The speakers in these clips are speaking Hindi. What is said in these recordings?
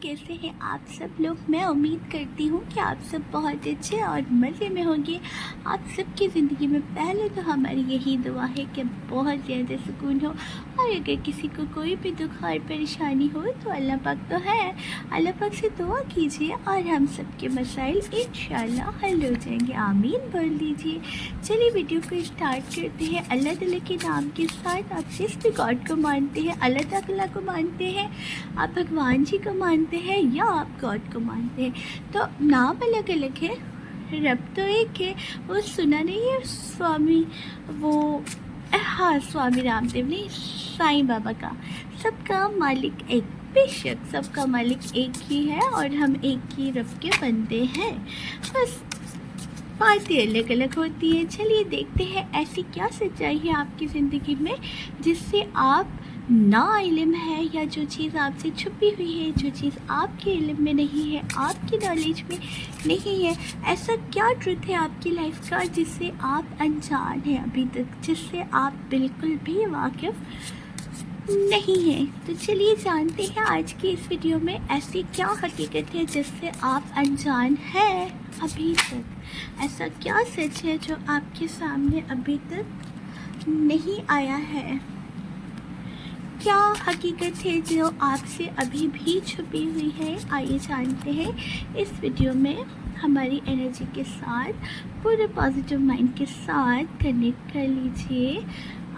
कैसे हैं आप सब लोग। मैं उम्मीद करती हूँ कि आप सब बहुत अच्छे और मज़े में होंगे। आप सबकी ज़िंदगी में पहले तो हमारी यही दुआ है कि बहुत ज़्यादा सुकून हो, और अगर किसी को कोई भी दुख और परेशानी हो तो अल्लाह पाक तो है, अल्लाह पाक से दुआ कीजिए और हम सब के मसाइल इंशाअल्लाह हल हो जाएंगे। आमीन बोल दीजिए। चलिए वीडियो को स्टार्ट करते हैं। अल्लाह ताला के नाम के साथ आप जिस भी गॉड को मानते हैं, अल्लाह ताला को मानते हैं, आप भगवान जी को मानते हैं या आप गॉड को मानते हैं, तो नाम अलग अलग है, रब तो एक है। वो सुना नहीं है स्वामी, वो हाँ स्वामी रामदेव नहीं, साईं बाबा का सबका मालिक एक। बेशक सबका मालिक एक ही है और हम एक ही रब के बंदे हैं, बस बातें अलग अलग होती है। चलिए देखते हैं ऐसी क्या सच्चाई है आपकी ज़िंदगी में जिससे आप ना इल्म है, या जो चीज़ आपसे छुपी हुई है, जो चीज़ आपके इल्म में नहीं है, आपकी नॉलेज में नहीं है। ऐसा क्या ट्रुथ है आपकी लाइफ का जिससे आप अनजान हैं अभी तक, जिससे आप बिल्कुल भी वाकिफ़ नहीं है। तो चलिए जानते हैं आज की इस वीडियो में ऐसी क्या हकीकत है जिससे आप अनजान हैं अभी तक। ऐसा क्या सच है जो आपके सामने अभी तक नहीं आया है। क्या हकीकत है जो आपसे अभी भी छुपी हुई है। आइए जानते हैं इस वीडियो में। हमारी एनर्जी के साथ, पूरे पॉजिटिव माइंड के साथ कनेक्ट कर लीजिए।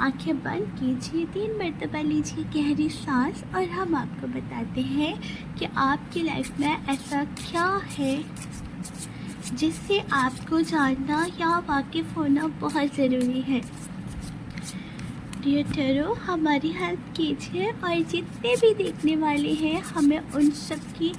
आंखें बंद कीजिए, 3 मरतबा लीजिए गहरी सांस, और हम आपको बताते हैं कि आपकी लाइफ में ऐसा क्या है जिससे आपको जानना या वाकिफ़ होना बहुत ज़रूरी है। डियर टैरो, हमारी हेल्प कीजिए और जितने भी देखने वाले हैं हमें उन सब की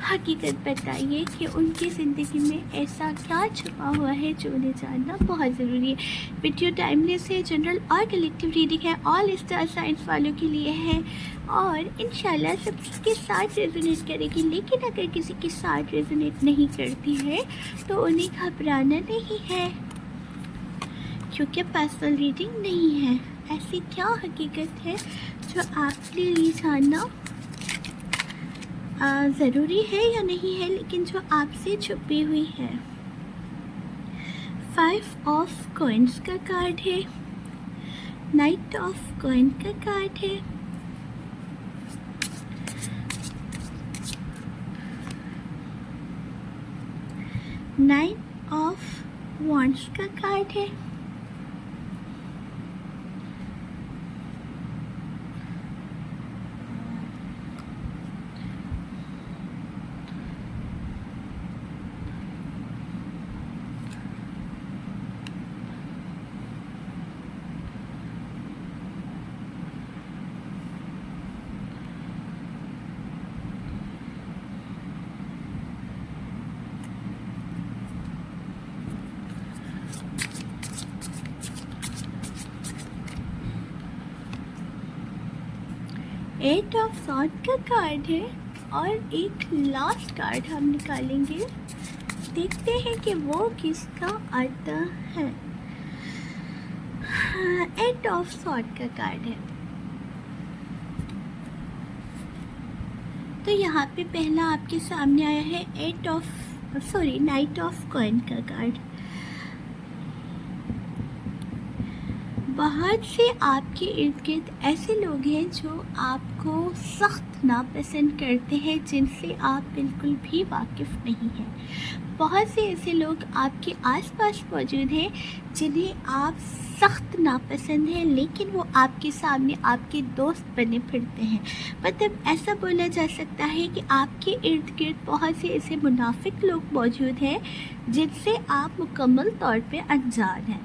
हकीकत बताइए कि उनकी ज़िंदगी में ऐसा क्या छुपा हुआ है जो उन्हें जानना बहुत ज़रूरी है। वीडियो टाइमलेस है, जनरल और कलेक्टिव रीडिंग है, ऑल स्टार साइंस वालों के लिए है और इंशाल्लाह सबके साथ रेजोनेट करेगी। लेकिन अगर किसी के साथ रेजोनेट नहीं करती है तो उन्हें घबराना नहीं है, क्योंकि पर्सनल रीडिंग नहीं है। ऐसी क्या हकीकत है जो आपके लिए जानना ज़रूरी है या नहीं है, लेकिन जो आपसे छुपी हुई है। 5 ऑफ कॉइन्स का कार्ड है, नाइट ऑफ कॉइन का कार्ड है, नाइन ऑफ वॉन्ड्स का कार्ड है, एट ऑफ सॉर्ड का कार्ड है, और एक लास्ट कार्ड हम निकालेंगे। देखते हैं कि वो किसका आता है। एट ऑफ सॉर्ड का कार्ड है, तो यहाँ पे पहला आपके सामने आया है नाइट ऑफ कॉइन का कार्ड। बहुत से आपके इर्द गिर्द ऐसे लोग हैं जो आपको सख्त नापसंद करते हैं, जिनसे आप बिल्कुल भी वाकिफ़ नहीं हैं। बहुत से ऐसे लोग आपके आसपास मौजूद हैं जिन्हें आप सख्त नापसंद हैं, लेकिन वो आपके सामने आपके दोस्त बने फिरते हैं। मतलब ऐसा बोला जा सकता है कि आपके इर्द गिर्द बहुत से ऐसे मुनाफिक लोग मौजूद हैं जिनसे आप मुकम्मल तौर पे अनजान हैं।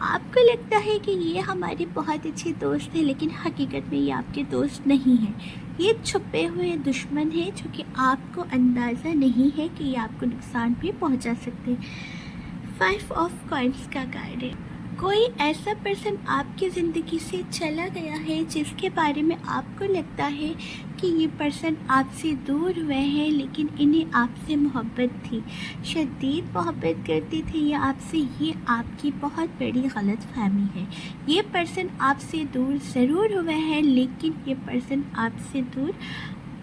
आपको लगता है कि ये हमारे बहुत अच्छे दोस्त हैं, लेकिन हकीकत में ये आपके दोस्त नहीं हैं। ये छुपे हुए दुश्मन हैं जो कि आपको अंदाज़ा नहीं है कि ये आपको नुकसान भी पहुंचा सकते हैं। 5 ऑफ कॉइन्स का कार्ड है। कोई ऐसा पर्सन आपकी ज़िंदगी से चला गया है जिसके बारे में आपको लगता है कि ये पर्सन आपसे दूर हुए हैं, लेकिन इन्हें आपसे मोहब्बत थी, शदीद मोहब्बत करती थी ये आपसे। ये आपकी बहुत बड़ी गलत फहमी है। ये पर्सन आपसे दूर ज़रूर हुए हैं, लेकिन ये पर्सन आपसे दूर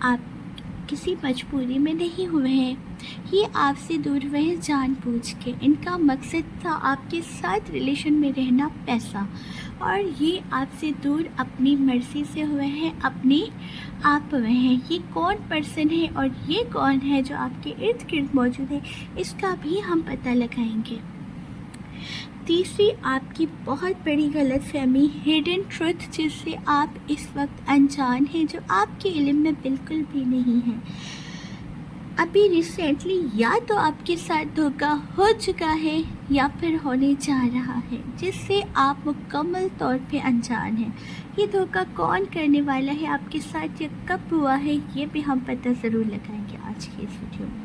आप किसी मजबूरी में नहीं हुए हैं। ये आपसे दूर हुए हैं जानबूझ के। इनका मकसद था आपके साथ रिलेशन में रहना, पैसा, और ये आपसे दूर अपनी मर्ज़ी से हुए हैं, अपने आप हुए हैं। ये कौन पर्सन है और ये कौन है जो आपके इर्द गिर्द मौजूद है, इसका भी हम पता लगाएंगे। तीसरी, आपकी बहुत बड़ी गलतफहमी, हिडन ट्रुथ, जिससे आप इस वक्त अनजान हैं, जो आपके इल्म में बिल्कुल भी नहीं है। अभी रिसेंटली या तो आपके साथ धोखा हो चुका है या फिर होने जा रहा है, जिससे आप मुकम्मल तौर पे अनजान हैं। ये धोखा कौन करने वाला है आपके साथ या कब हुआ है, ये भी हम पता ज़रूर लगाएंगे आज की इस वीडियो में।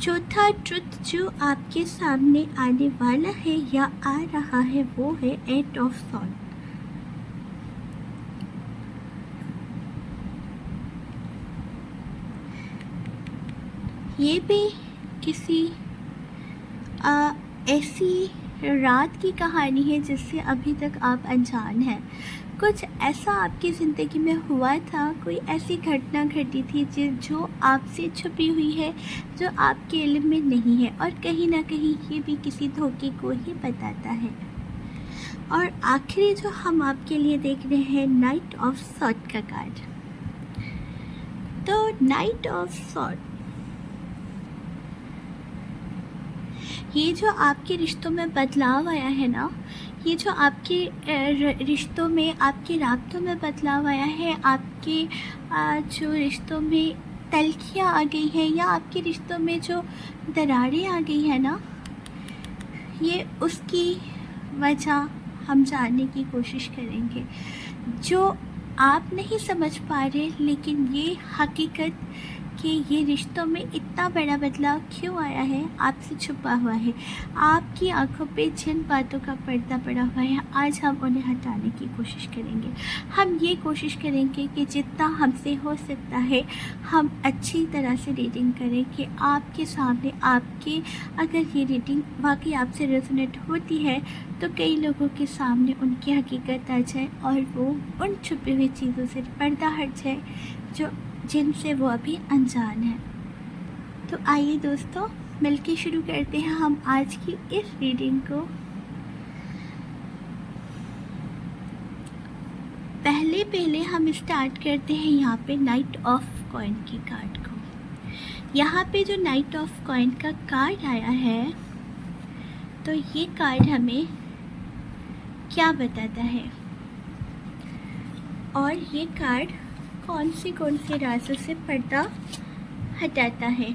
चौथा ट्रुथ जो आपके सामने आने वाला है या आ रहा है, वो है 8 ऑफ सॉर्ड। ये भी किसी ऐसी रात की कहानी है जिससे अभी तक आप अनजान हैं। कुछ ऐसा आपकी ज़िंदगी में हुआ था, कोई ऐसी घटना घटी थी जो आपसे छुपी हुई है, जो आपके इल्म में नहीं है, और कहीं ना कहीं ये भी किसी धोखे को ही बताता है। और आखिरी जो हम आपके लिए देख रहे हैं, नाइट ऑफ सॉर्ड का कार्ड। तो नाइट ऑफ सॉर्ड, ये जो आपके रिश्तों में बदलाव आया है ना, ये जो आपके रिश्तों में, आपके राब्तों में बदलाव आया है, आपके जो रिश्तों में तल्खियाँ आ गई हैं, या आपके रिश्तों में जो दरारें आ गई हैं ना, ये उसकी वजह हम जानने की कोशिश करेंगे। जो आप नहीं समझ पा रहे, लेकिन ये हकीकत कि ये रिश्तों में इतना बड़ा बदलाव क्यों आया है, आपसे छुपा हुआ है। आपकी आंखों पे जिन बातों का पर्दा पड़ा हुआ है, आज हम उन्हें हटाने की कोशिश करेंगे। हम ये कोशिश करेंगे कि जितना हमसे हो सकता है हम अच्छी तरह से रीडिंग करें, कि आपके सामने, आपके अगर ये रीडिंग वाकई आपसे रेजोनेट होती है तो कई लोगों के सामने उनकी हकीकत आ जाए और वो उन छुपी हुई चीज़ों से पर्दा हट जाए जिनसे वो अभी अनजान है। तो आइए दोस्तों, मिलके शुरू करते हैं हम आज की इस रीडिंग को। पहले हम स्टार्ट करते हैं यहाँ पे नाइट ऑफ कॉइन की कार्ड को। यहाँ पे जो नाइट ऑफ कॉइन का कार्ड आया है, तो ये कार्ड हमें क्या बताता है, और ये कार्ड कौन से राजों से पर्दा हटाता है।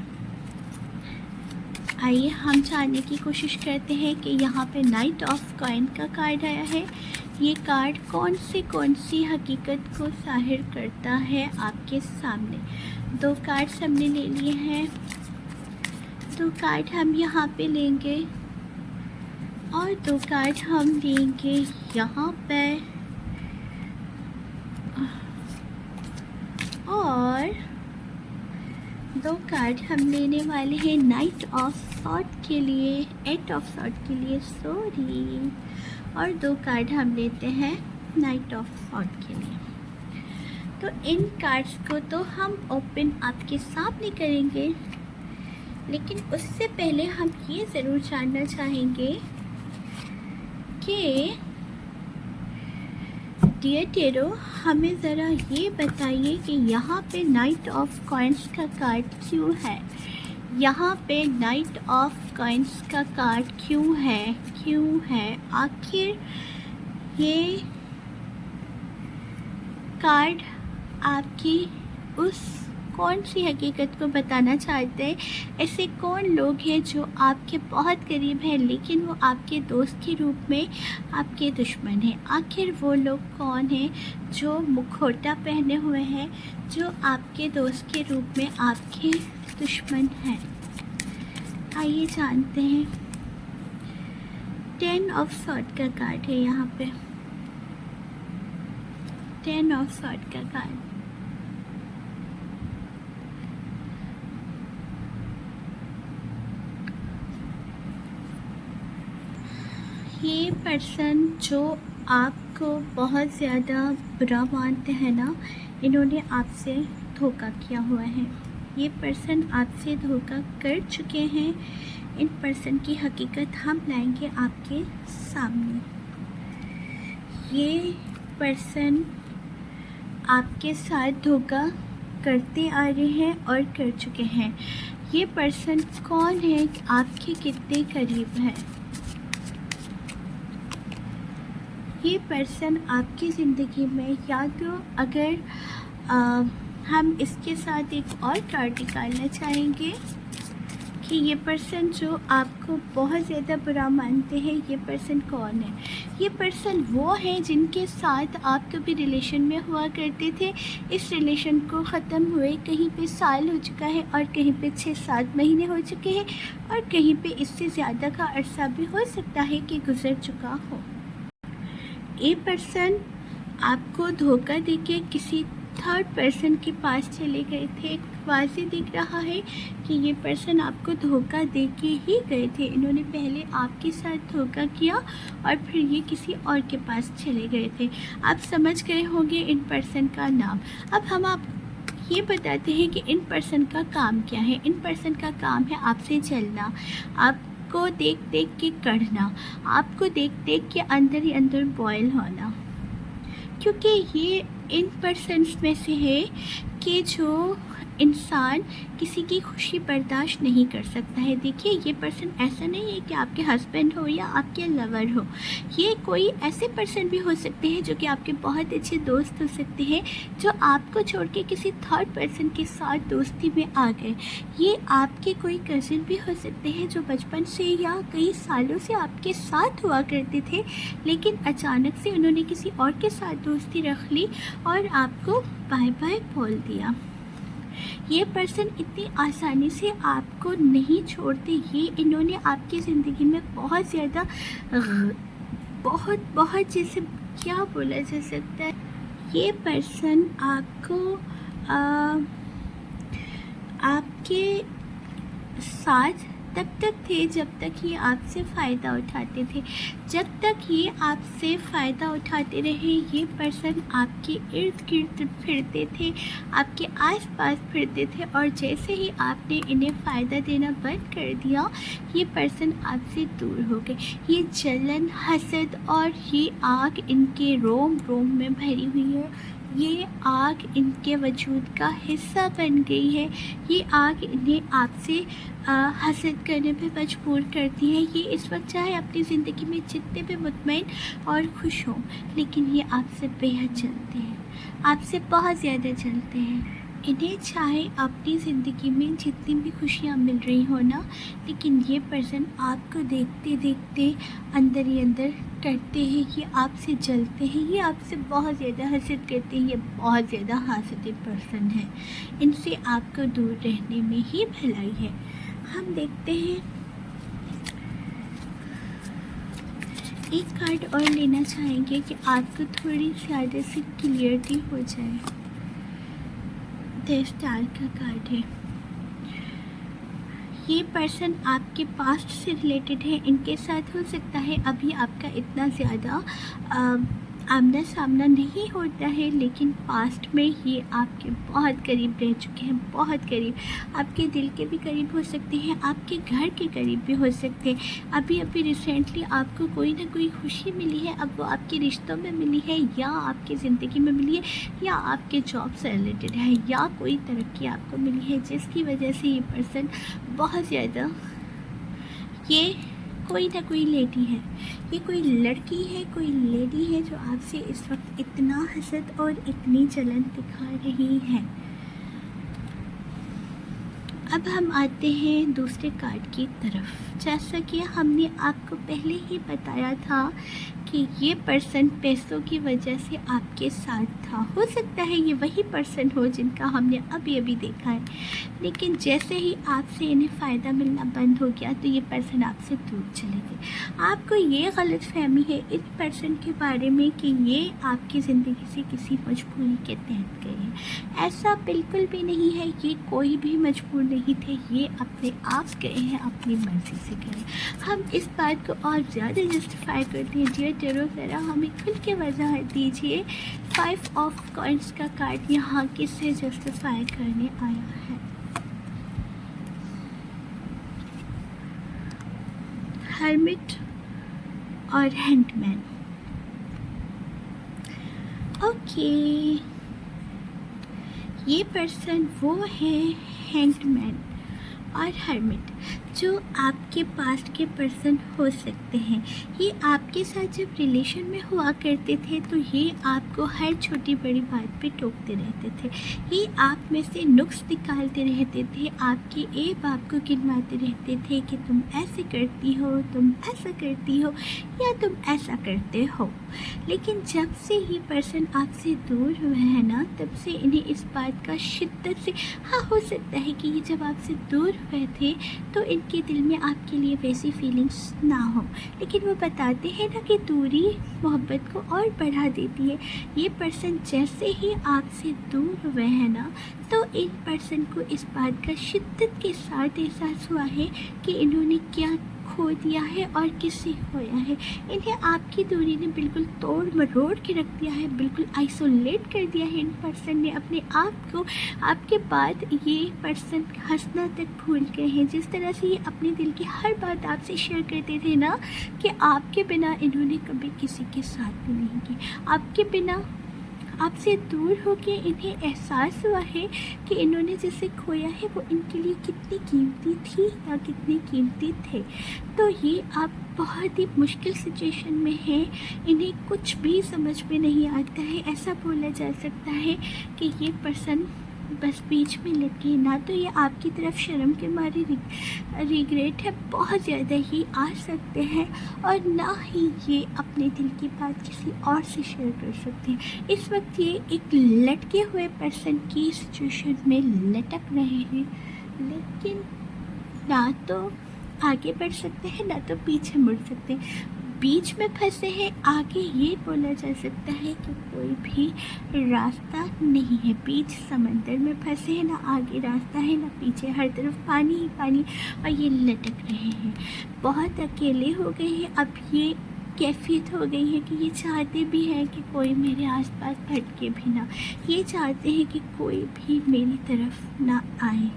आइए हम जानने की कोशिश करते हैं कि यहाँ पे नाइट ऑफ कॉइन का कार्ड आया है। ये कार्ड कौन सी हकीकत को ज़ाहिर करता है आपके सामने। 2 कार्ड्स हमने ले लिए हैं, 2 कार्ड हम यहाँ पे लेंगे और 2 कार्ड हम लेंगे यहाँ पे, और 2 कार्ड हम लेने वाले हैं नाइट ऑफ सॉर्ड के लिए, 8 ऑफ सॉर्ड के लिए, सॉरी, और 2 कार्ड हम लेते हैं नाइट ऑफ सॉर्ड के लिए। तो इन कार्ड्स को तो हम ओपन आपके सामने करेंगे, लेकिन उससे पहले हम ये ज़रूर जानना चाहेंगे कि डियर टेरो, हमें ज़रा ये बताइए कि यहाँ पे नाइट ऑफ कॉइन्स का कार्ड क्यों है। यहाँ पे नाइट ऑफ कॉइन्स का कार्ड क्यों है, आखिर ये कार्ड आपकी उस कौन सी हकीकत को बताना चाहते हैं। ऐसे कौन लोग हैं जो आपके बहुत करीब हैं, लेकिन वो आपके दोस्त के रूप में आपके दुश्मन हैं। आखिर वो लोग कौन हैं जो मुखौटा पहने हुए हैं, जो आपके दोस्त के रूप में आपके दुश्मन हैं। आइए जानते हैं। 10 ऑफ सॉर्ड का कार्ड है यहाँ पे, 10 ऑफ सॉर्ड का कार्ड। ये पर्सन जो आपको बहुत ज़्यादा बुरा मानते हैं ना, इन्होंने आपसे धोखा किया हुआ है। ये पर्सन आपसे धोखा कर चुके हैं। इन पर्सन की हकीकत हम लाएंगे आपके सामने। ये पर्सन आपके साथ धोखा करते आ रहे हैं और कर चुके हैं। ये पर्सन कौन है, आपके कितने करीब है? ये पर्सन आपकी ज़िंदगी में, या तो अगर हम इसके साथ एक और कार्ड निकालना चाहेंगे कि ये पर्सन जो आपको बहुत ज़्यादा बुरा मानते हैं, ये पर्सन कौन है? ये पर्सन वो है जिनके साथ आप कभी रिलेशन में हुआ करते थे। इस रिलेशन को ख़त्म हुए कहीं पे साल हो चुका है और कहीं पे 6-7 महीने हो चुके हैं और कहीं पे इससे ज़्यादा का अरसा भी हो सकता है कि गुज़र चुका हो। ये पर्सन आपको धोखा देके किसी थर्ड पर्सन के पास चले गए थे। वाज़ेह दिख रहा है कि ये पर्सन आपको धोखा दे के ही गए थे। इन्होंने पहले आपके साथ धोखा किया और फिर ये किसी और के पास चले गए थे। आप समझ गए होंगे इन पर्सन का नाम। अब हम आप ये बताते हैं कि इन पर्सन का काम क्या है। इन पर्सन का काम है आपसे चलना, आपको देख देख के करना, आपको देख देख के अंदर ही अंदर बॉयल होना। क्योंकि ये इन पर्सन्स में से है कि जो इंसान किसी की खुशी बर्दाश्त नहीं कर सकता है। देखिए, ये पर्सन ऐसा नहीं है कि आपके हस्बैंड हो या आपके लवर हो। ये कोई ऐसे पर्सन भी हो सकते हैं जो कि आपके बहुत अच्छे दोस्त हो सकते हैं, जो आपको छोड़ के किसी थर्ड पर्सन के साथ दोस्ती में आ गए। ये आपके कोई कज़िन भी हो सकते हैं जो बचपन से या कई सालों से आपके साथ हुआ करते थे, लेकिन अचानक से उन्होंने किसी और के साथ दोस्ती रख ली और आपको बाय बाय बोल दिया। ये पर्सन इतनी आसानी से आपको नहीं छोड़ते। ये इन्होंने आपकी ज़िंदगी में बहुत ज़्यादा बहुत जैसे क्या बोला जा सकता है, ये पर्सन आपको आपके साथ तब तक थे जब तक ये आपसे फ़ायदा उठाते थे। जब तक ये आपसे फ़ायदा उठाते रहे, ये पर्सन आपके इर्द गिर्द फिरते थे, आपके आसपास फिरते थे, और जैसे ही आपने इन्हें फ़ायदा देना बंद कर दिया, ये पर्सन आपसे दूर हो गए। ये जलन, हसद और ये आग इनके रोम रोम में भरी हुई है। ये आग इनके वजूद का हिस्सा बन गई है। ये आग इन्हें आपसे हसद करने पे मजबूर करती है। ये इस वक्त चाहे अपनी ज़िंदगी में जितने भी मुतमईन और खुश हों, लेकिन ये आपसे बेहद जलते हैं, आपसे बहुत ज़्यादा जलते हैं। इन्हें चाहे अपनी ज़िंदगी में जितनी भी खुशियाँ मिल रही हो ना, लेकिन ये पर्सन आपको देखते देखते अंदर ही अंदर करते हैं कि आपसे जलते हैं। ये आपसे बहुत ज़्यादा हसद करते हैं। ये बहुत ज़्यादा हासदी पर्सन है। इनसे आपको दूर रहने में ही भलाई है। हम देखते हैं, एक कार्ड और लेना चाहेंगे कि आपको थोड़ी ज़्यादा सी क्लियरिटी हो जाए। द स्टार का कार्ड है। ये पर्सन आपके पास्ट से रिलेटेड है। इनके साथ हो सकता है अभी आपका इतना ज़्यादा आमना सामना नहीं होता है, लेकिन पास्ट में ये आपके बहुत करीब रह चुके हैं, बहुत करीब। आपके दिल के भी करीब हो सकते हैं, आपके घर के करीब भी हो सकते हैं। अभी रिसेंटली आपको कोई ना कोई खुशी मिली है, अब वो आपके रिश्तों में मिली है, या आपकी ज़िंदगी में मिली है, या आपके जॉब से रिलेटेड है, या कोई तरक्की आपको मिली है, जिसकी वजह से ये पर्सन बहुत ज़्यादा, ये कोई ना कोई लेडी है, ये कोई लड़की है, कोई लेडी है जो आपसे इस वक्त इतना हसद और इतनी जलन दिखा रही है। अब हम आते हैं दूसरे कार्ड की तरफ। जैसा कि हमने आपको पहले ही बताया था कि ये पर्सन पैसों की वजह से आपके साथ था। हो सकता है ये वही पर्सन हो जिनका हमने अभी अभी देखा है, लेकिन जैसे ही आपसे इन्हें फ़ायदा मिलना बंद हो गया तो ये पर्सन आपसे दूर चले गए। आपको ये गलत फहमी है इस पर्सन के बारे में कि ये आपकी ज़िंदगी से किसी मजबूरी के तहत गए हैं। ऐसा बिल्कुल भी नहीं है, ये कोई भी मजबूर नहीं थे, ये अपने आप गए हैं, अपनी मर्ज़ी से गए। हम इस बात को और ज़्यादा जस्टिफाई करते हैं डियर डरो ज़रा, हमें खुल के वजाहत दीजिए। 5 ऑफ कॉइंस का कार्ड यहाँ किससे जस्टिफाई करने आया है? हर्मिट और हैंगमैन। ओके, ये पर्सन वो है हैंगमैन और हर्मिट, जो आपके पास्ट के पर्सन हो सकते हैं। ये आपके साथ जब रिलेशन में हुआ करते थे तो ये आपको हर छोटी बड़ी बात पे टोकते रहते थे। ये आप में से नुक्स निकालते रहते थे, आपके एक बाप को गिनवाते रहते थे कि तुम ऐसे करती हो, तुम ऐसा करती हो, या तुम ऐसा करते हो। लेकिन जब से ये पर्सन आपसे दूर हुए हैं ना, तब से इन्हें इस बात का शिद्दत से, हाँ हो सकता है कि ये जब आपसे दूर हुए थे तो इनके दिल में आपके लिए वैसी फीलिंग्स ना हो, लेकिन वो बताते हैं ना कि दूरी मोहब्बत को और बढ़ा देती है। ये पर्सन जैसे ही आपसे दूर हुए हैं ना, तो इन पर्सन को इस बात का शिद्दत के साथ एहसास हुआ है कि इन्होंने क्या खो दिया है और किससे खोया है। इन्हें आपकी दूरी ने बिल्कुल तोड़ मरोड़ के रख दिया है, बिल्कुल आइसोलेट कर दिया है। इन पर्सन ने अपने आप को, आपके बाद ये पर्सन हंसना तक भूल गए हैं। जिस तरह से ये अपने दिल की हर बात आपसे शेयर करते थे ना, कि आपके बिना इन्होंने कभी किसी के साथ भी नहीं की। आपके बिना, आपसे दूर होके इन्हें एहसास हुआ है कि इन्होंने जिसे खोया है वो इनके लिए कितनी कीमती थी या कितने कीमती थे। तो ये आप बहुत ही मुश्किल सिचुएशन में हैं, इन्हें कुछ भी समझ में नहीं आता है। ऐसा बोला जा सकता है कि ये पर्सन बस बीच में लटके। ना तो ये आपकी तरफ शर्म के मारे रिग्रेट है, बहुत ज़्यादा ही आ सकते हैं, और ना ही ये अपने दिल की बात किसी और से शेयर कर सकते हैं। इस वक्त ये एक लटके हुए पर्सन की सिचुएशन में लटक रहे हैं, लेकिन ना तो आगे बढ़ सकते हैं ना तो पीछे मुड़ सकते हैं। बीच में फंसे हैं। आगे ये बोला जा सकता है कि कोई भी रास्ता नहीं है। बीच समंदर में फंसे हैं, ना आगे रास्ता है ना पीछे, हर तरफ पानी ही पानी, और ये लटक रहे हैं। बहुत अकेले हो गए हैं। अब ये कैफियत हो गई है कि ये चाहते भी हैं कि कोई मेरे आसपास भटके भी ना। ये चाहते हैं कि कोई भी मेरी तरफ ना आए।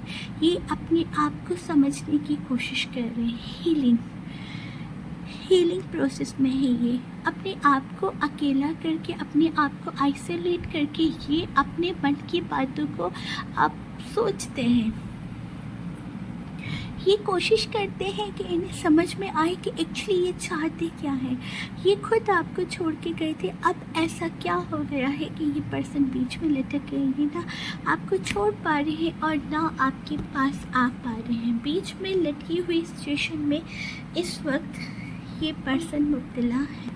ये अपने आप को समझने की कोशिश कर रहे हैं। हीलिंग प्रोसेस में है ये। अपने आप को अकेला करके, अपने आप को आइसोलेट करके ये अपने मन की बातों को आप सोचते हैं। ये कोशिश करते हैं कि इन्हें समझ में आए कि एक्चुअली ये चाहते क्या है। ये खुद आपको छोड़ के गए थे, अब ऐसा क्या हो गया है कि ये पर्सन बीच में लटक गए हैं, ना आपको छोड़ पा रहे हैं और ना आपके पास आ पा रहे हैं। बीच में लटकी हुई सिचुएशन में इस वक्त ये पर्सन मुब्तला है।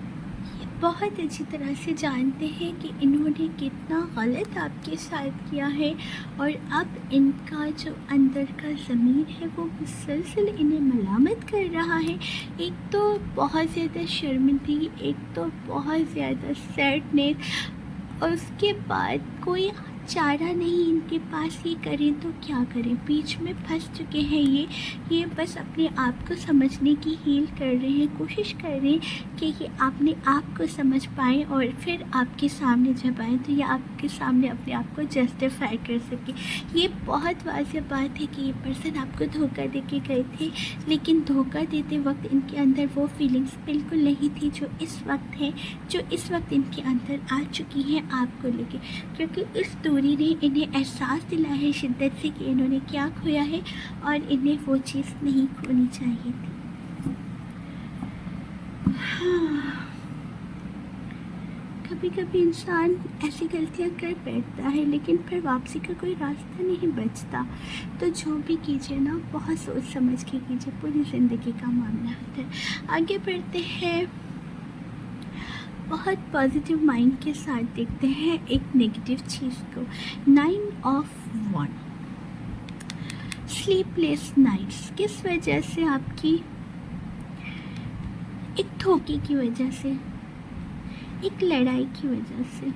ये बहुत अच्छी तरह से जानते हैं कि इन्होंने कितना गलत आपके साथ किया है, और अब इनका जो अंदर का ज़मीर है वो मुसलसल इन्हें मलामत कर रहा है। एक तो बहुत ज़्यादा शर्मिंदगी, एक तो बहुत ज़्यादा सैडनेस, और उसके बाद कोई चारा नहीं इनके पास। ये करें तो क्या करें, बीच में फंस चुके हैं ये बस अपने आप को समझने की हील कर रहे हैं, कोशिश कर रहे हैं कि ये अपने आप को समझ पाएँ, और फिर आपके सामने जब आए तो ये आपके सामने अपने आप को जस्टिफाई कर सके। ये बहुत वाज़ेह बात है कि ये पर्सन आपको धोखा दे के गए थे, लेकिन धोखा देते वक्त इनके अंदर वो फीलिंग्स बिल्कुल नहीं थी जो इस वक्त है, जो इस वक्त इनके अंदर आ चुकी हैं आपको लेके। क्योंकि इस दूरी ने इन्हें एहसास दिलाया है शिद्दत से कि इन्होंने क्या खोया है, और इन्हें वो चीज़ नहीं खोनी चाहिए थी। कभी कभी इंसान ऐसी गलतियां कर बैठता है, लेकिन फिर वापसी का कोई रास्ता नहीं बचता। तो जो भी कीजिए ना, बहुत सोच समझ के कीजिए, पूरी ज़िंदगी का मामला होता है। आगे बढ़ते हैं, बहुत पॉजिटिव माइंड के साथ देखते हैं एक नेगेटिव चीज़ को। 9 ऑफ वॉन्ड, स्लीपलेस नाइट्स। किस वजह से? आपकी एक धोखे की वजह से, एक लड़ाई की वजह से।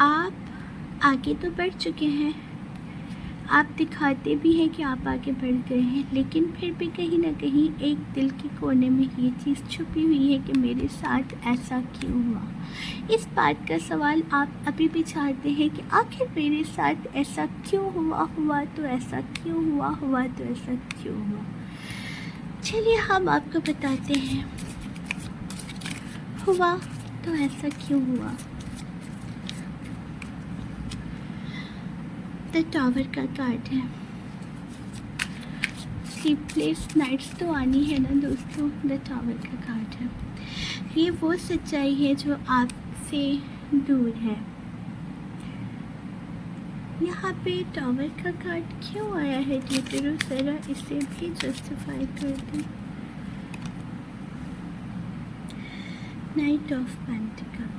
आप आगे तो बढ़ चुके हैं, आप दिखाते भी हैं कि आप आगे बढ़ गए हैं, लेकिन फिर भी कहीं ना कहीं एक दिल के कोने में ये चीज़ छुपी हुई है कि मेरे साथ ऐसा क्यों हुआ। इस बात का सवाल आप अभी भी चाहते हैं कि आखिर मेरे साथ ऐसा क्यों हुआ, हुआ तो ऐसा क्यों हुआ, हुआ तो ऐसा क्यों हुआ। चलिए हम आपको बताते हैं, हुआ तो ऐसा क्यों हुआ। द टावर का कार्ड है। स्लीपलेस नाइट्स तो आनी है ना दोस्तों, द टावर का कार्ड है। ये वो सच्चाई है जो आपसे दूर है। यहाँ पे टावर का कार्ड क्यों आया है टीचरों, ज़रा इसे भी जस्टिफाई कर दें। Night of pentacle.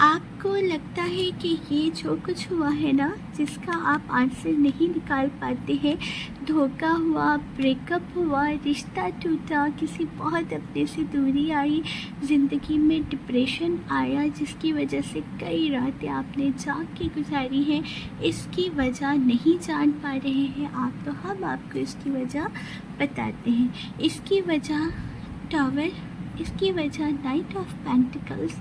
आपको लगता है कि ये जो कुछ हुआ है ना, जिसका आप आंसर नहीं निकाल पाते हैं, धोखा हुआ, ब्रेकअप हुआ, रिश्ता टूटा, किसी बहुत अपने से दूरी आई, ज़िंदगी में डिप्रेशन आया जिसकी वजह से कई रातें आपने जाग के गुजारी हैं, इसकी वजह नहीं जान पा रहे हैं आप, तो हम आपको इसकी वजह बताते हैं। इसकी वजह टावर, इसकी वजह नाइट ऑफ पेंटिकल्स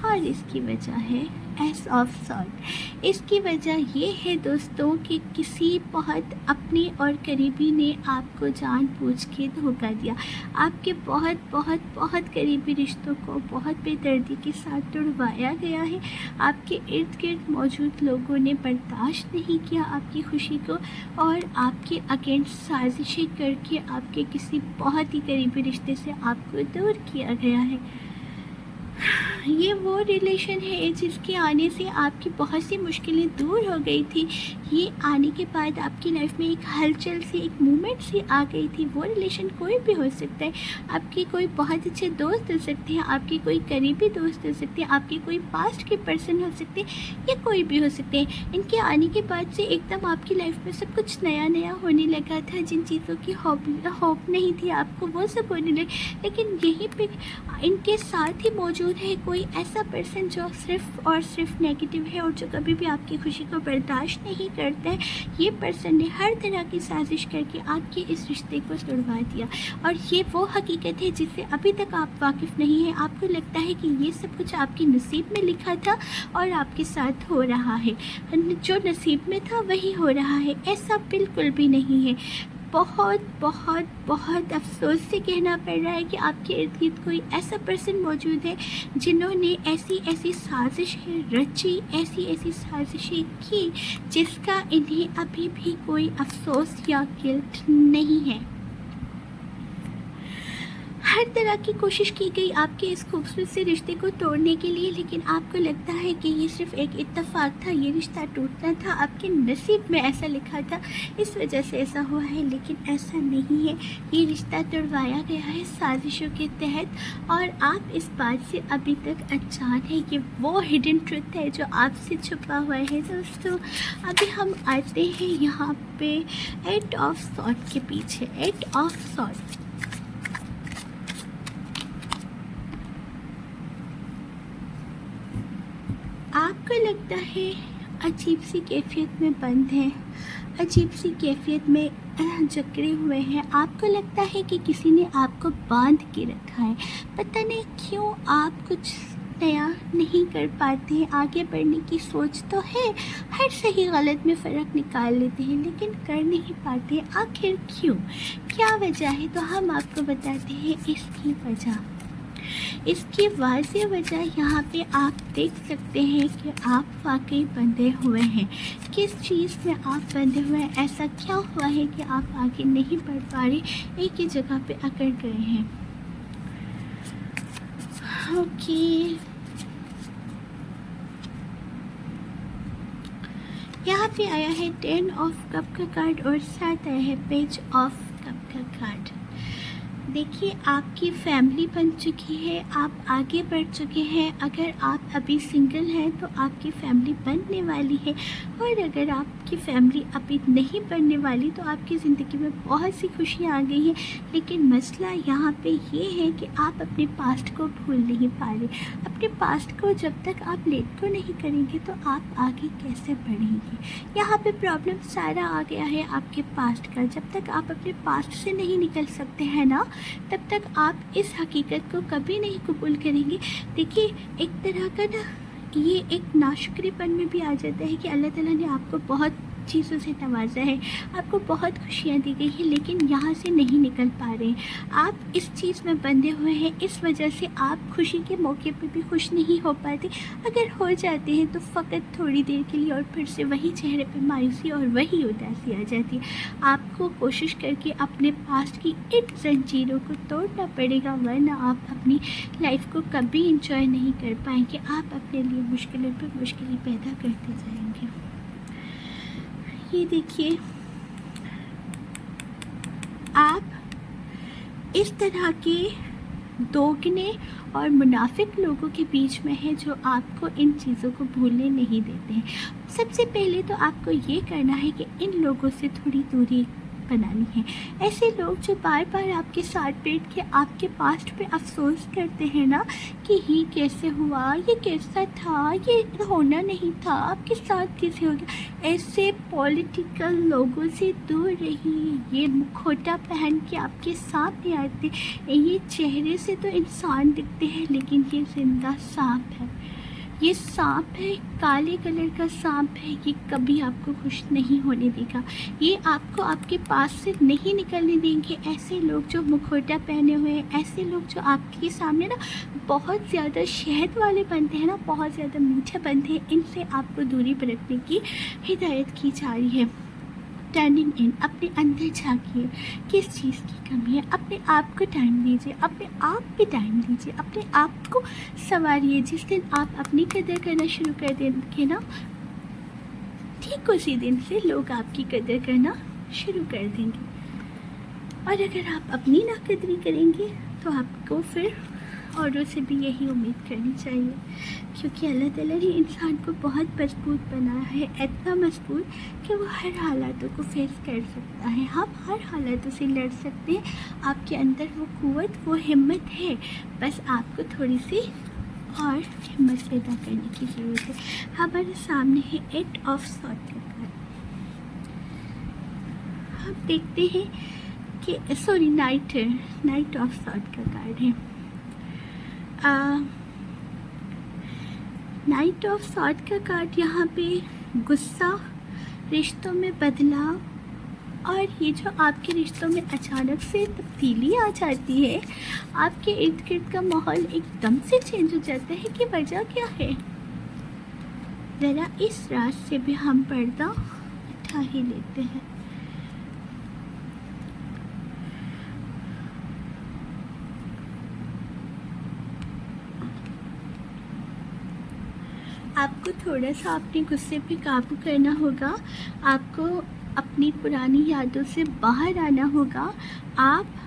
और इसकी वजह है एस ऑफ सॉर्ड। इसकी वजह ये है दोस्तों कि किसी बहुत अपने और करीबी ने आपको जानबूझ के धोखा दिया। आपके बहुत बहुत बहुत करीबी रिश्तों को बहुत बेदर्दी के साथ तोड़वाया गया है। आपके इर्द गिर्द मौजूद लोगों ने बर्दाश्त नहीं किया आपकी खुशी को और आपके अगेंस्ट साजिशें करके आपके किसी बहुत ही करीबी रिश्ते से आपको दूर किया गया है। ये वो रिलेशन है जिसके आने से आपकी बहुत सी मुश्किलें दूर हो गई थी। ये आने के बाद आपकी लाइफ में एक हलचल सी, एक मूवमेंट सी आ गई थी। वो रिलेशन कोई भी हो सकता है। आपके कोई बहुत अच्छे दोस्त हो सकते हैं, आपके कोई करीबी दोस्त हो सकते हैं, आपके कोई पास्ट के पर्सन हो सकते हैं, या कोई भी हो सकते हैं। इनके आने के बाद से एकदम आपकी लाइफ में सब कुछ नया नया होने लगा था। जिन चीज़ों की होप नहीं थी आपको, वो सब होने लगे। लेकिन यहीं पे इनके साथ ही मौजूद है कोई ऐसा पर्सन जो सिर्फ़ और सिर्फ नेगेटिव है और जो कभी भी आपकी खुशी को बर्दाश्त नहीं करता है। ये पर्सन ने हर तरह की साजिश करके आपके इस रिश्ते को तोड़वा दिया और ये वो हकीकत है जिससे अभी तक आप वाकिफ़ नहीं हैं। आपको लगता है कि ये सब कुछ आपके नसीब में लिखा था और आपके साथ हो रहा है, जो नसीब में था वही हो रहा है। ऐसा बिल्कुल भी नहीं है। बहुत बहुत बहुत अफसोस से कहना पड़ रहा है कि आपके इर्द गिर्द कोई ऐसा पर्सन मौजूद है जिन्होंने ऐसी ऐसी साजिशें रची, ऐसी ऐसी साजिशें की जिसका इन्हें अभी भी कोई अफसोस या गिल्ट नहीं है। हर तरह की कोशिश की गई आपके इस खूबसूरत से रिश्ते को तोड़ने के लिए, लेकिन आपको लगता है कि ये सिर्फ एक इत्तेफाक था, ये रिश्ता टूटना था, आपके नसीब में ऐसा लिखा था, इस वजह से ऐसा हुआ है। लेकिन ऐसा नहीं है। ये रिश्ता तोड़वाया गया है साजिशों के तहत और आप इस बात से अभी तक अनजान है। ये वो हिडन ट्रुथ है जो आपसे छुपा हुआ है दोस्तों। अभी हम आते हैं यहाँ पे एट ऑफ सॉर्ड के पीछे। एट ऑफ सॉर्ड, आपको लगता है अजीब सी कैफियत में बंद हैं, अजीब सी कैफियत में जकड़े हुए हैं। आपको लगता है कि किसी ने आपको बांध के रखा है। पता नहीं क्यों आप कुछ नया नहीं कर पाते हैं। आगे बढ़ने की सोच तो है, हर सही गलत में फ़र्क निकाल लेते हैं, लेकिन कर नहीं पाते। आखिर क्यों, क्या वजह है? तो हम आपको बताते हैं इसकी वजह। इसकी वाज़ेह वजह यहाँ पे आप देख सकते हैं कि आप वाकई बंधे हुए हैं। किस चीज़ में आप बंधे हुए हैं? ऐसा क्या हुआ है कि आप आगे नहीं बढ़ पा रहे, एक ही जगह पे अकड़ गए हैं? ओके, यहाँ पे आया है 10 ऑफ कप का कार्ड और साथ आया है पेज ऑफ कप का कार्ड। देखिए, आपकी फैमिली बन चुकी है, आप आगे बढ़ चुके हैं। अगर आप अभी सिंगल हैं तो आपकी फैमिली बनने वाली है, और अगर आपकी फैमिली अभी नहीं बनने वाली तो आपकी ज़िंदगी में बहुत सी खुशियाँ आ गई हैं। लेकिन मसला यहाँ पे ये है कि आप अपने पास्ट को भूल नहीं पा रहे। अपने पास्ट को जब तक आप लेट को नहीं करेंगे तो आप आगे कैसे बढ़ेंगे। यहाँ पे प्रॉब्लम सारा आ गया है आपके पास्ट का। जब तक आप अपने पास्ट से नहीं निकल सकते हैं ना, तब तक आप इस हकीकत को कभी नहीं कबूल करेंगे। देखिए, एक तरह का ना ये एक नाशुक्रीपन में भी आ जाता है कि अल्लाह ताला ने आपको बहुत चीज़ों से नवाजा है, आपको बहुत खुशियाँ दी गई हैं, लेकिन यहाँ से नहीं निकल पा रहे हैं। आप इस चीज़ में बंधे हुए हैं, इस वजह से आप खुशी के मौके पे भी खुश नहीं हो पाते। अगर हो जाते हैं तो फ़कत थोड़ी देर के लिए, और फिर से वही चेहरे पे मायूसी और वही उदासी आ जाती है। आपको कोशिश करके अपने पास्ट की इन जंजीरों को तोड़ना पड़ेगा, वरना आप अपनी लाइफ को कभी इंजॉय नहीं कर पाएंगे। आप अपने लिए मुश्किलों पर मुश्किलें पैदा करते जाएंगे। ये देखिए, आप इस तरह के दोगने और मुनाफिक लोगों के बीच में हैं जो आपको इन चीज़ों को भूलने नहीं देते हैं। सबसे पहले तो आपको ये करना है कि इन लोगों से थोड़ी दूरी बनानी है। ऐसे लोग जो बार बार आपके साथ बैठ के आपके पास्ट पे अफसोस करते हैं ना कि ये कैसे हुआ, ये कैसा था, ये होना नहीं था, आपके साथ कैसे हो गया। ऐसे पॉलिटिकल लोगों से दूर रहिए। ये मुखौटा पहन के आपके सामने आते, ये चेहरे से तो इंसान दिखते हैं लेकिन ये जिंदा सांप है। ये सांप है, काले कलर का सांप है। ये कभी आपको खुश नहीं होने देगा। ये आपको आपके पास से नहीं निकलने देंगे। ऐसे लोग जो मुखौटा पहने हुए हैं, ऐसे लोग जो आपके सामने ना बहुत ज़्यादा शहद वाले बनते हैं ना, बहुत ज़्यादा मीठे बनते हैं, इनसे आपको दूरी बरतने की हिदायत की जा रही है। टर्निंग इन, अपने अंदर झांकिए, किस चीज़ की कमी है। अपने आप को टाइम दीजिए, अपने आप पे टाइम दीजिए, अपने आप को संवारिए। जिस दिन आप अपनी कदर करना शुरू कर देंगे ना, ठीक उसी दिन से लोग आपकी कदर करना शुरू कर देंगे। और अगर आप अपनी नाकदरी करेंगे तो आपको फिर औरों से भी यही उम्मीद करनी चाहिए, क्योंकि अल्लाह ताला ने इंसान को बहुत मजबूत बनाया है, इतना मजबूत कि वो हर हालातों को फेस कर सकता है। हम हर हालातों से लड़ सकते हैं। आपके अंदर वो क़ुव्वत, वो हिम्मत है, बस आपको थोड़ी सी और हिम्मत पैदा करने की ज़रूरत है। हमारे सामने है 8 ऑफ सॉर्ड का कार्ड। हम देखते हैं कि सॉरी, नाइट ऑफ सॉर्ड का कार्ड है। नाइट ऑफ सॉर्ड का कार्ड यहाँ पे गुस्सा, रिश्तों में बदलाव, और ये जो आपके रिश्तों में अचानक से तब्दीली आ जाती है, आपके इर्द गिर्द का माहौल एकदम से चेंज हो जाता है कि वजह क्या है। ज़रा इस राज से भी हम पर्दा उठा ही लेते हैं। आपको थोड़ा सा अपने गुस्से पे काबू करना होगा। आपको अपनी पुरानी यादों से बाहर आना होगा। आप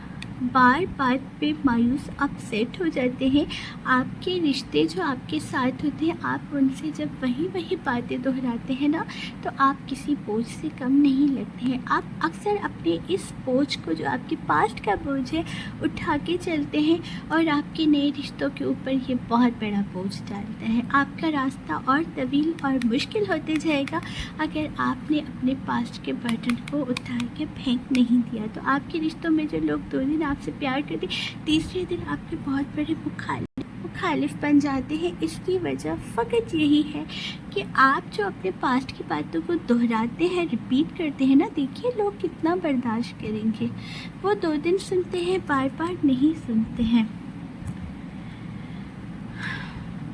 बार बार पे मायूस अपसेट हो जाते हैं। आपके रिश्ते जो आपके साथ होते हैं, आप उनसे जब वही बातें दोहराते हैं ना, तो आप किसी बोझ से कम नहीं लगते हैं। आप अक्सर अपने इस बोझ को, जो आपके पास्ट का बोझ है, उठा के चलते हैं, और आपके नए रिश्तों के ऊपर ये बहुत बड़ा बोझ डालता है। आपका रास्ता और तवील और मुश्किल होते जाएगा अगर आपने अपने पास्ट के बर्डन को उठा के फेंक नहीं दिया। तो आपके रिश्तों में जो लोग 2 दिन आपसे प्यार करते, तीसरे दिन आपके बहुत बड़े मुखालिफ बन जाते हैं। इसकी वजह फ़कत यही है कि आप जो अपने पास्ट की बातों को दोहराते हैं, रिपीट करते हैं ना, देखिए लोग कितना बर्दाश्त करेंगे। वो 2 दिन सुनते हैं, बार बार नहीं सुनते हैं।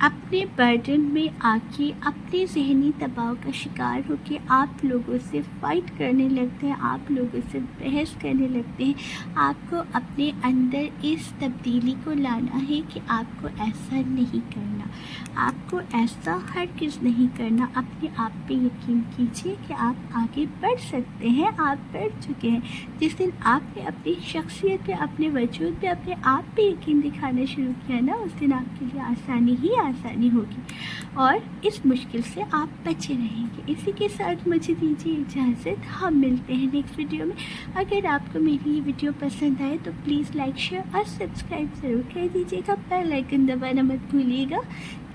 अपने बर्डन में आके अपने ज़हनी दबाव का शिकार होके आप लोगों से फ़ाइट करने लगते हैं, आप लोगों से बहस करने लगते हैं। आपको अपने अंदर इस तब्दीली को लाना है कि आपको ऐसा नहीं करना, आपको ऐसा हरगिज़ नहीं करना। अपने आप पे यकीन कीजिए कि आप आगे बढ़ सकते हैं, आप बढ़ चुके हैं। जिस दिन आपने अपनी शख्सियत पे, अपने वजूद पे, अपने आप पे यकीन दिखाना शुरू किया ना, उस दिन आपके लिए आसानी ही आसानी होगी और इस मुश्किल से आप बचे रहेंगे। इसी के साथ मुझे दीजिए इजाज़त, हम मिलते हैं नेक्स्ट वीडियो में। अगर आपको मेरी ये वीडियो पसंद आए तो प्लीज़ लाइक, शेयर और सब्सक्राइब ज़रूर कर दीजिएगा। बेल आइकन दबाना मत भूलिएगा,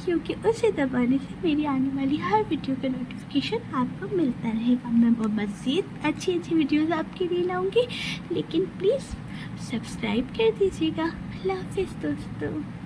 क्योंकि उसे दबाने से मेरी आने वाली हर वीडियो का नोटिफिकेशन आपको मिलता रहेगा। मैं वो मज़ीद अच्छी अच्छी वीडियोज़ आपके लिए लाऊँगी, लेकिन प्लीज़ सब्सक्राइब कर दीजिएगा। अल्लाह हाफ़िज़ दोस्तों।